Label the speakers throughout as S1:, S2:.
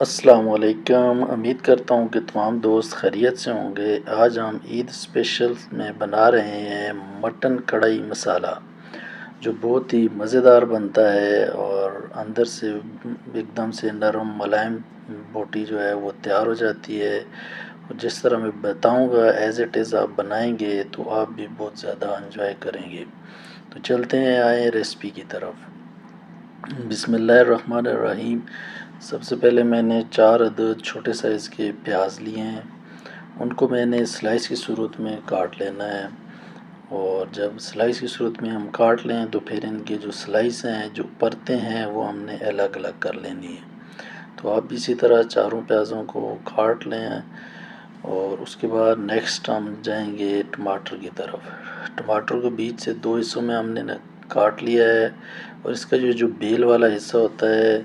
S1: अस्सलामुअलैकुम। उम्मीद करता हूँ कि तमाम दोस्त खैरियत से होंगे। आज हम ईद स्पेशल में बना रहे हैं मटन कढ़ाई मसाला, जो बहुत ही मज़ेदार बनता है और अंदर से एकदम से नरम मुलायम बोटी जो है वो तैयार हो जाती है। और जिस तरह मैं बताऊँगा एज़ इट इज़ आप बनाएंगे तो आप भी बहुत ज़्यादा इंजॉय करेंगे। तो चलते हैं आए रेसिपी की तरफ। बिस्मिल्लाहिर्रहमानिर्रहीम। सबसे पहले मैंने 4 अदद छोटे साइज़ के प्याज लिए हैं। उनको मैंने स्लाइस की सूरत में काट लेना है। और जब स्लाइस की सूरत में हम काट लें तो फिर इनके जो स्लाइस हैं, जो परतें हैं, वो हमने अलग अलग कर लेनी है। तो आप भी इसी तरह चारों प्याज़ों को काट लें। और उसके बाद नेक्स्ट हम जाएंगे टमाटर की तरफ। टमाटर को बीच से 2 हिस्सों में हमने काट लिया है। और इसका जो बेल वाला हिस्सा होता है,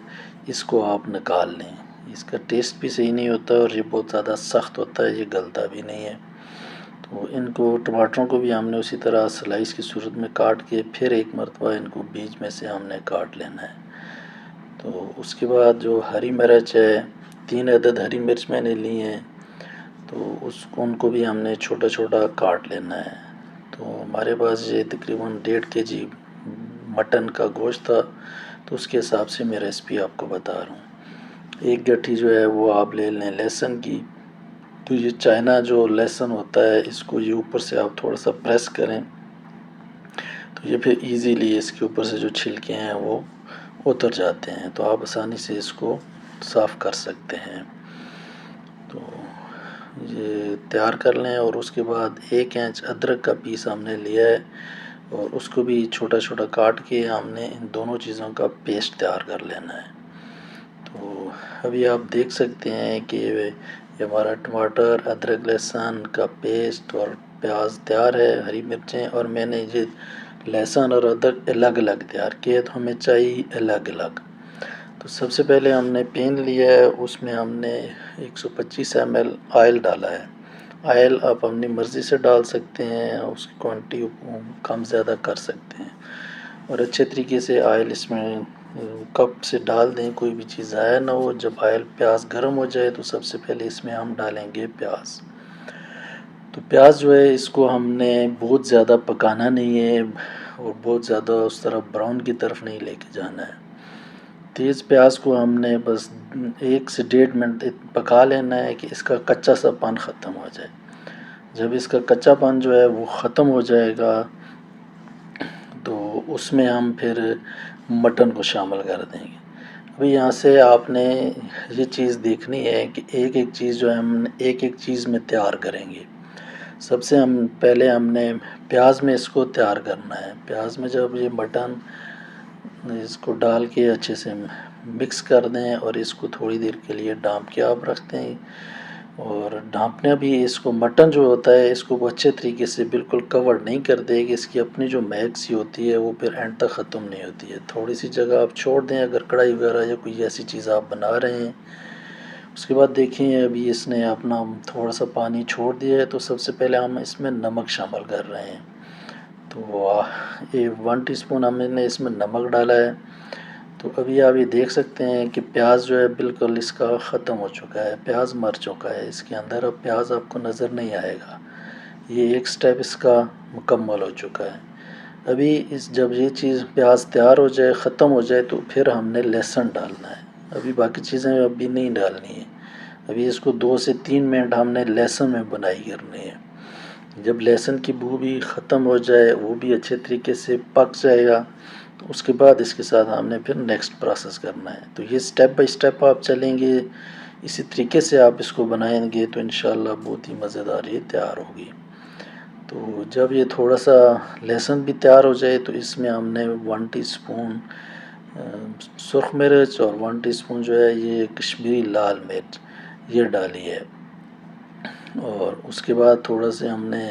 S1: इसको आप निकाल लें। इसका टेस्ट भी सही नहीं होता और ये बहुत ज़्यादा सख्त होता है, ये गलता भी नहीं है। तो इनको टमाटरों को भी हमने उसी तरह स्लाइस की सूरत में काट के फिर एक मरतबा इनको बीच में से हमने काट लेना है। तो उसके बाद जो हरी मिर्च है, 3 अदद हरी मिर्च मैंने ली हैं, तो उसको उनको भी हमने छोटा छोटा काट लेना है। तो हमारे पास ये तकरीबन 1.5 kg मटन का गोश्त था, तो उसके हिसाब से मैं रेसिपी आपको बता रहा हूँ। एक गट्ठी जो है वो आप ले लें लहसुन की। तो ये चाइना जो लहसुन होता है, इसको ये ऊपर से आप थोड़ा सा प्रेस करें तो ये फिर इजीली इसके ऊपर से जो छिलके हैं वो उतर जाते हैं, तो आप आसानी से इसको साफ़ कर सकते हैं। तो ये तैयार कर लें। और उसके बाद 1 इंच अदरक का पीस हमने लिया है और उसको भी छोटा छोटा काट के हमने इन दोनों चीज़ों का पेस्ट तैयार कर लेना है। तो अभी आप देख सकते हैं कि ये हमारा टमाटर, अदरक, लहसुन का पेस्ट और प्याज तैयार है, हरी मिर्चें, और मैंने ये लहसुन और अदरक अलग अलग तैयार किए, तो हमें चाहिए अलग अलग। तो सबसे पहले हमने पैन लिया है, उसमें हमने 125 ml ऑयल डाला है। ऑयल आप अपनी मर्ज़ी से डाल सकते हैं, उसकी क्वांटिटी कम ज़्यादा कर सकते हैं। और अच्छे तरीके से ऑयल इसमें कप से डाल दें, कोई भी चीज़ ज़ाया ना हो। जब ऑयल प्याज गर्म हो जाए तो सबसे पहले इसमें हम डालेंगे प्याज। तो प्याज जो है इसको हमने बहुत ज़्यादा पकाना नहीं है और बहुत ज़्यादा उस तरफ ब्राउन की तरफ नहीं लेके जाना है। तेज़ प्याज को हमने बस 1 से 1.5 मिनट पका लेना है कि इसका कच्चा सापन ख़त्म हो जाए। जब इसका कच्चापन जो है वो ख़त्म हो जाएगा तो उसमें हम फिर मटन को शामिल कर देंगे। अभी यहाँ से आपने ये चीज़ देखनी है कि एक एक चीज़ जो है हम एक एक चीज़ में तैयार करेंगे। सबसे हम पहले हमने प्याज में इसको तैयार करना है। प्याज में जब ये मटन इसको डाल के अच्छे से मिक्स कर दें और इसको थोड़ी देर के लिए ढाँप के आप रखते हैं। और ढाँपना भी इसको, मटन जो होता है इसको वो अच्छे तरीके से बिल्कुल कवर नहीं कर देगी। इसकी अपनी जो महक सी होती है वो फिर एंड तक ख़त्म नहीं होती है। थोड़ी सी जगह आप छोड़ दें अगर कढ़ाई वगैरह या कोई ऐसी चीज़ आप बना रहे हैं। उसके बाद देखें अभी इसने अपना थोड़ा सा पानी छोड़ दिया है, तो सबसे पहले हम इसमें नमक शामिल कर रहे हैं। तो ये 1 टीस्पून हमने इसमें नमक डाला है। तो अभी आप ये देख सकते हैं कि प्याज जो है बिल्कुल इसका ख़त्म हो चुका है, प्याज मर चुका है। इसके अंदर अब प्याज आपको नज़र नहीं आएगा। ये एक स्टेप इसका मुकम्मल हो चुका है। अभी जब ये चीज़ प्याज तैयार हो जाए, ख़त्म हो जाए, तो फिर हमने लहसुन डालना है। अभी बाकी चीज़ें अभी नहीं डालनी है। अभी इसको 2 से 3 मिनट हमने लहसुन में बुनाई करनी है। जब लहसुन की बू भी ख़त्म हो जाए, वो भी अच्छे तरीके से पक जाएगा, तो उसके बाद इसके साथ हमने फिर नेक्स्ट प्रोसेस करना है। तो ये स्टेप बाय स्टेप आप चलेंगे, इसी तरीके से आप इसको बनाएंगे तो इंशाल्लाह बहुत ही मज़ेदार ये तैयार होगी। तो जब ये थोड़ा सा लहसुन भी तैयार हो जाए तो इसमें हमने 1 टीस्पून सुरख मिर्च और 1 टीस्पून जो है ये कश्मीरी लाल मिर्च ये डाली है। और उसके बाद थोड़ा से हमने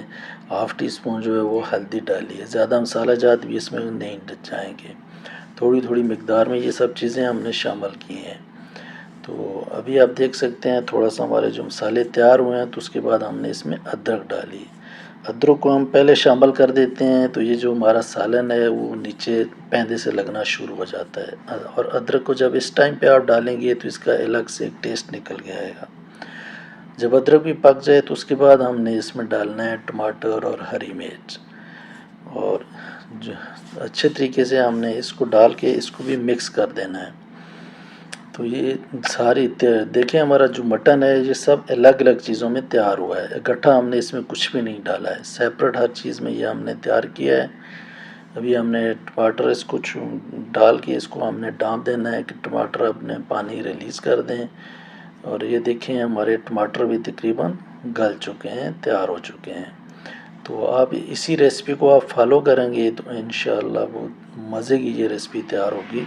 S1: हाफ़ टी स्पून जो है वो हल्दी डाली है। ज़्यादा मसाला जात भी इसमें नहीं जाएंगे, थोड़ी थोड़ी मिकदार में ये सब चीज़ें हमने शामिल की हैं। तो अभी आप देख सकते हैं थोड़ा सा हमारे जो मसाले तैयार हुए हैं, तो उसके बाद हमने इसमें अदरक डाली। अदरक को हम पहले शामिल कर देते हैं तो ये जो हमारा सालन है वो नीचे पैंदे से लगना शुरू हो जाता है। और अदरक को जब इस टाइम पे आप डालेंगे तो इसका अलग से एक टेस्ट निकल के आएगा। जब अदरक भी पक जाए तो उसके बाद हमने इसमें डालना है टमाटर और हरी मिर्च, और जो अच्छे तरीके से हमने इसको डाल के इसको भी मिक्स कर देना है। तो ये सारी देखिए हमारा जो मटन है ये सब अलग अलग चीज़ों में तैयार हुआ है, इकट्ठा हमने इसमें कुछ भी नहीं डाला है, सेपरेट हर चीज़ में ये हमने तैयार किया है। अभी हमने टमाटर इसको डाल के इसको हमने डाँप देना है कि टमाटर अपने पानी रिलीज़ कर दें। और ये देखें हमारे टमाटर भी तकरीबन गल चुके हैं, तैयार हो चुके हैं। तो आप इसी रेसिपी को आप फॉलो करेंगे तो इंशाअल्लाह बहुत मज़े की ये रेसिपी तैयार होगी।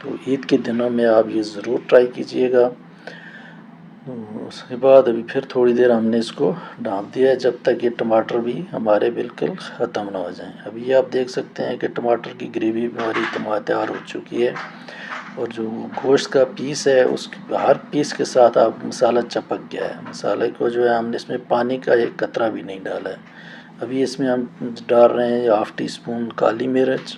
S1: तो ईद के दिनों में आप ये ज़रूर ट्राई कीजिएगा। उसके बाद अभी फिर थोड़ी देर हमने इसको ढाँप दिया है जब तक ये टमाटर भी हमारे बिल्कुल ख़त्म ना हो जाएं। अभी आप देख सकते हैं कि टमाटर की ग्रेवी हमारी तैयार हो चुकी है, और जो गोश्त का पीस है उसके हर पीस के साथ आप मसाला चिपक गया है। मसाले को जो है हमने इसमें पानी का एक कतरा भी नहीं डाला है। अभी इसमें हम डाल रहे हैं हाफ़ टी स्पून काली मिर्च,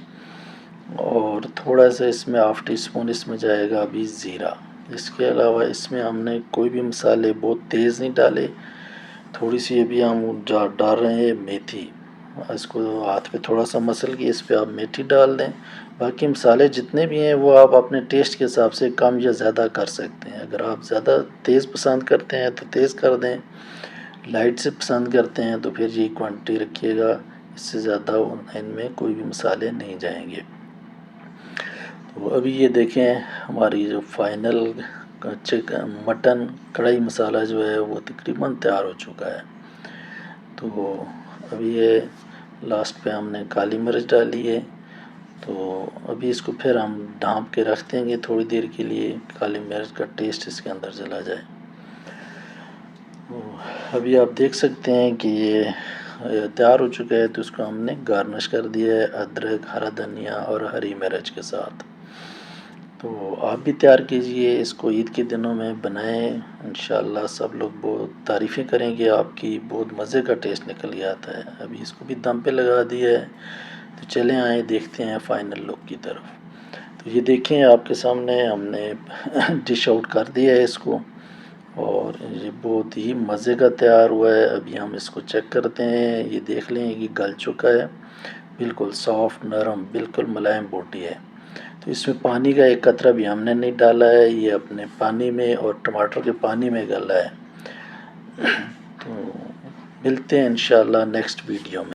S1: और थोड़ा सा इसमें हाफ़ टी स्पून इसमें जाएगा अभी ज़ीरा। इसके अलावा इसमें हमने कोई भी मसाले बहुत तेज़ नहीं डाले। थोड़ी सी अभी हम डाल रहे हैं मेथी, इसको हाथ पे थोड़ा सा मसल के इस पे आप मेथी डाल दें। बाकी मसाले जितने भी हैं वो आप अपने टेस्ट के हिसाब से कम या ज़्यादा कर सकते हैं। अगर आप ज़्यादा तेज़ पसंद करते हैं तो तेज़ कर दें, लाइट से पसंद करते हैं तो फिर ये क्वांटिटी रखिएगा, इससे ज़्यादा इनमें कोई भी मसाले नहीं जाएंगे। तो अभी ये देखें हमारी जो फाइनल चिकन मटन कढ़ाई मसाला जो है वो तकरीबन तैयार हो चुका है। तो अभी ये लास्ट पे हमने काली मिर्च डाली है। तो अभी इसको फिर हम ढाँप के रख देंगे थोड़ी देर के लिए, काली मिर्च का टेस्ट इसके अंदर चला जाए। तो अभी आप देख सकते हैं कि ये तैयार हो चुका है। तो इसको हमने गार्निश कर दिया है अदरक, हरा धनिया और हरी मिर्च के साथ। तो आप भी तैयार कीजिए, इसको ईद के दिनों में बनाएं, इंशाअल्लाह सब लोग बहुत तारीफ़ें करेंगे आपकी, बहुत मज़े का टेस्ट निकल के आता है। अभी इसको भी दम पे लगा दिया है, तो चलें आए देखते हैं फ़ाइनल लुक की तरफ। तो ये देखें आपके सामने हमने डिश आउट कर दिया है इसको, और ये बहुत ही मज़े का तैयार हुआ है। अभी हम इसको चेक करते हैं, ये देख लें कि गल चुका है, बिल्कुल सॉफ्ट नरम बिल्कुल मुलायम बोटी है। तो इसमें पानी का एक कतरा भी हमने नहीं डाला है, ये अपने पानी में और टमाटर के पानी में गला है। तो मिलते हैं इंशाअल्लाह नेक्स्ट वीडियो में।